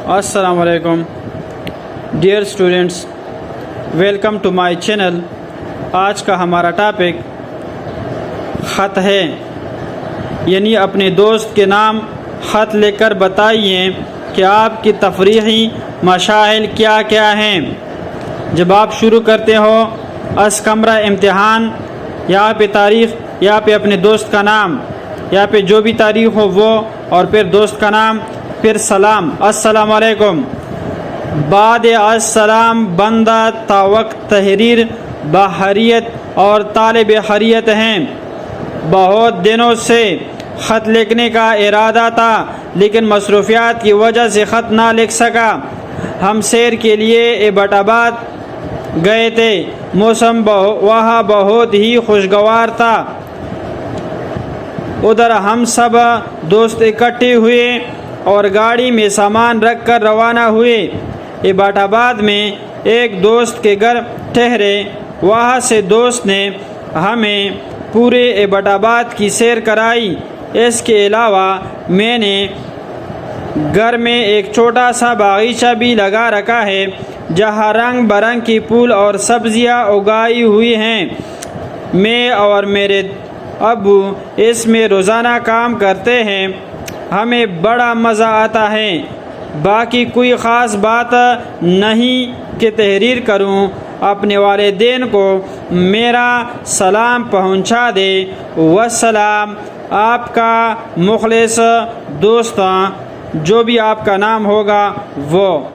السلام علیکم dear students, welcome to my channel. آج کا ہمارا ٹاپک خط ہے، یعنی اپنے دوست کے نام خط لے کر بتائیے کہ آپ کی تفریحی مشاغل کیا کیا ہیں۔ جب آپ شروع کرتے ہو از کمرہ امتحان، یہاں پہ تاریخ، یہاں پہ اپنے دوست کا نام، یہاں پہ جو بھی تاریخ ہو وہ، اور پھر دوست کا نام، پھر سلام، السلام علیکم۔ بعد السلام بندہ تا وقت تحریر بحریت اور طالب حریت ہیں۔ بہت دنوں سے خط لکھنے کا ارادہ تھا، لیکن مصروفیات کی وجہ سے خط نہ لکھ سکا۔ ہم سیر کے لیے ایبٹ آباد گئے تھے، موسم وہاں بہت ہی خوشگوار تھا۔ ادھر ہم سب دوست اکٹھے ہوئے اور گاڑی میں سامان رکھ کر روانہ ہوئے۔ ایبٹ آباد میں ایک دوست کے گھر ٹھہرے، وہاں سے دوست نے ہمیں پورے ایبٹ آباد کی سیر کرائی۔ اس کے علاوہ میں نے گھر میں ایک چھوٹا سا باغیچہ بھی لگا رکھا ہے، جہاں رنگ برنگ کی پھول اور سبزیاں اگائی ہوئی ہیں۔ میں اور میرے ابو اس میں روزانہ کام کرتے ہیں، ہمیں بڑا مزہ آتا ہے۔ باقی کوئی خاص بات نہیں کہ تحریر کروں۔ اپنے والدین کو میرا سلام پہنچا دے۔ والسلام، آپ کا مخلص دوست، جو بھی آپ کا نام ہوگا وہ۔